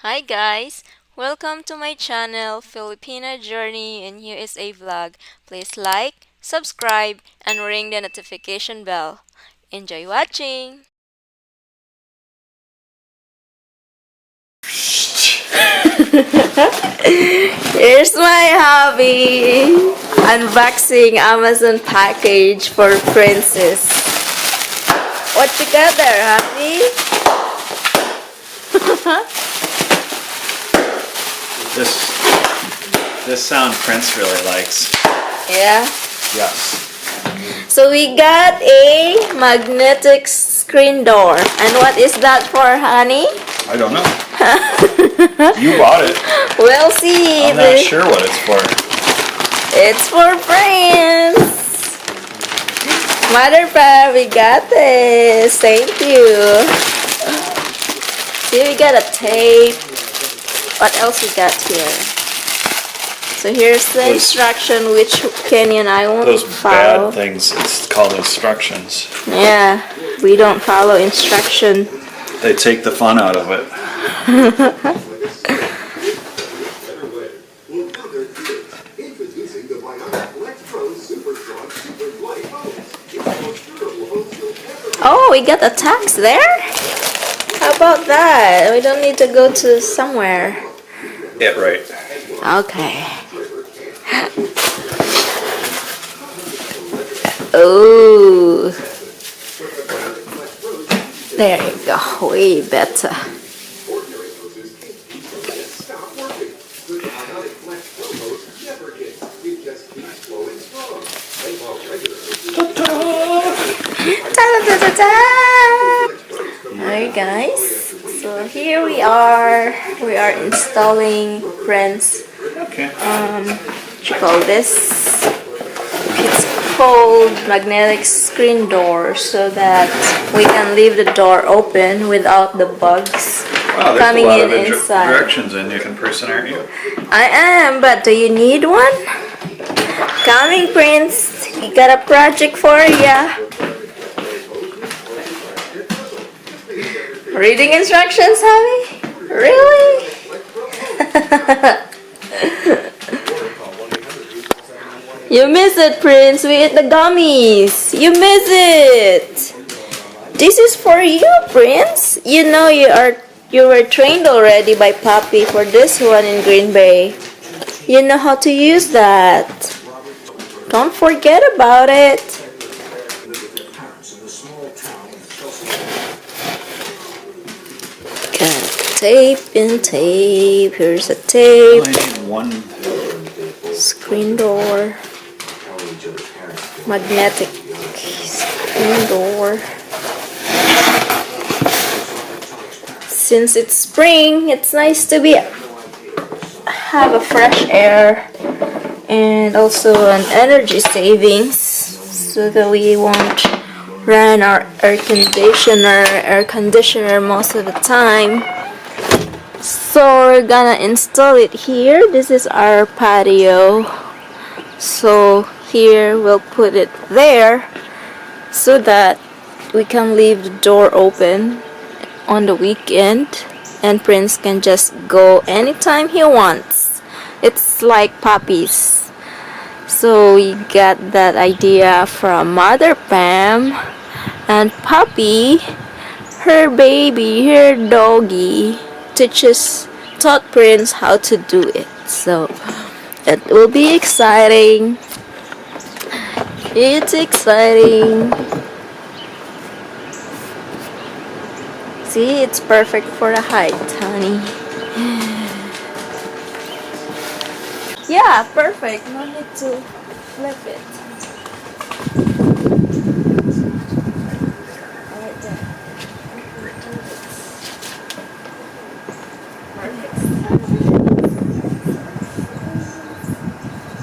Hi guys! Welcome to my channel, Filipino Journey, and here is a vlog. Please like, subscribe, and ring the notification bell. Enjoy watching! Here's my hobby! Unboxing Amazon package for Princess. What you got there, hubby? This sound Prince really likes. Yeah. Yes. So we got a magnetic screen door. And what is that for, honey? I don't know. You bought it. We'll see. I'm not sure what it's for. It's for friends. Mother Pa, we got this. Thank you. See, we got a tape. What else we got here? So here's the instruction which Kenny and I won't Those follow. bad things, it's called instructions. Yeah, we don't follow instruction. They take the fun out of it. Oh, we got a tax there? How about that? We don't need to go to somewhere. Yeah, right. Okay. Oh. There you go. Way better. Alright guys, so here we are installing Prince, Okay. what you call this? It's called magnetic screen door, so that we can leave the door open without the bugs Wow, there's coming a lot in of inside. directions in you can person, aren't you? I am, but do you need one? Coming, Prince. You got a project for ya. Reading instructions, Javi? Really? You miss it, Prince. We eat the gummies. You miss it. This is for you, Prince. You know you were trained already by Papi for this one in Green Bay. You know how to use that. Don't forget about it. Got tape and tape. Here's a tape. I need one. Screen door. Magnetic screen door. Since it's spring, it's nice to have a fresh air and also an energy savings so that we won't run our air conditioner most of the time. So we're gonna install it here. This is our patio. So here we'll put it there so that we can leave the door open on the weekend and Prince can just go anytime he wants. It's like puppies. So we got that idea from Mother Pam, and Puppy, her baby, her doggy, taught Prince how to do it. So it will be exciting. It's exciting. See, it's perfect for the height, honey. Yeah, perfect. No need to flip it. Right there. Perfect.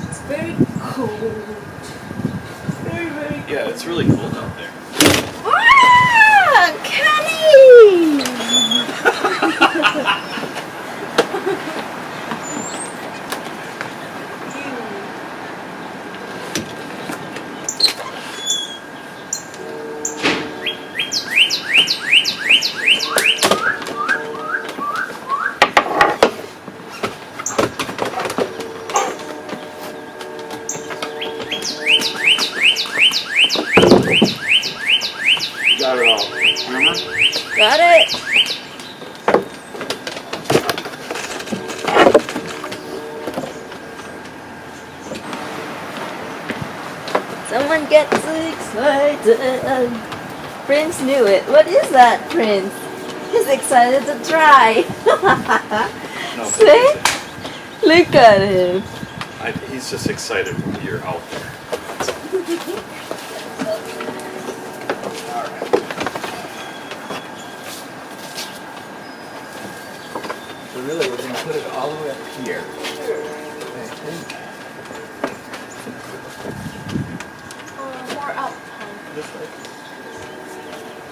It's very cold. Very, very cold. Yeah, it's really cold out there. Ah, Kenny! get too excited. Prince knew it. What is that, Prince? He's excited to try. No, See? Look at him. he's just excited when you're out there. Alright. So really we're going to put it all the way up here. I think. More up. This way.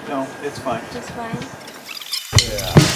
No, it's fine. Just fine. Yeah.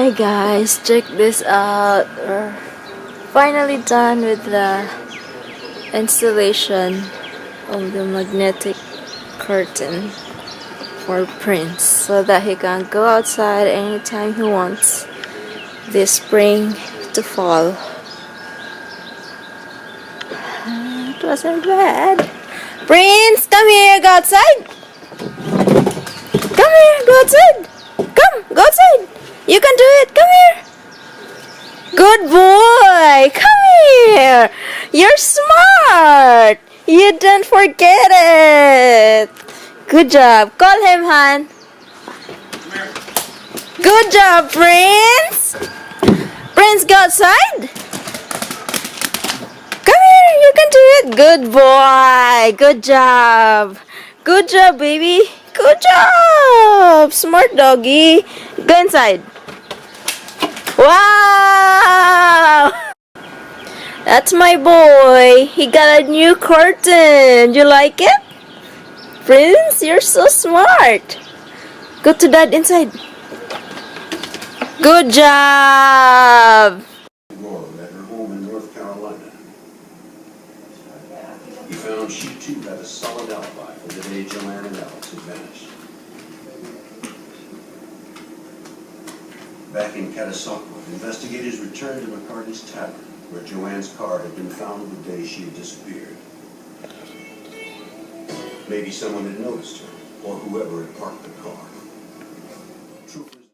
Hi guys, check this out. We're finally done with the installation of the magnetic curtain for Prince so that he can go outside anytime he wants this spring to fall. It wasn't bad. Prince, come here, go outside. Come here, go outside. Come, go outside. You can do it. Come here. Good boy. Come here. You're smart. You didn't forget it. Good job. Call him, Han. Good job, Prince. Prince, go outside. Come here. You can do it. Good boy. Good job. Good job, baby. Good job. Smart doggy. Go inside. Wow! That's my boy. He got a new curtain. You like it? Prince, you're so smart. Go to dad inside. Good job. At her home in North Carolina. He found she too had a solid alibi for the day Joanne and Alex had vanished. Back in Catasauqua, investigators returned to McCarty's Tavern, where Joanne's car had been found the day she had disappeared. Maybe someone had noticed her, or whoever had parked the car. Troopers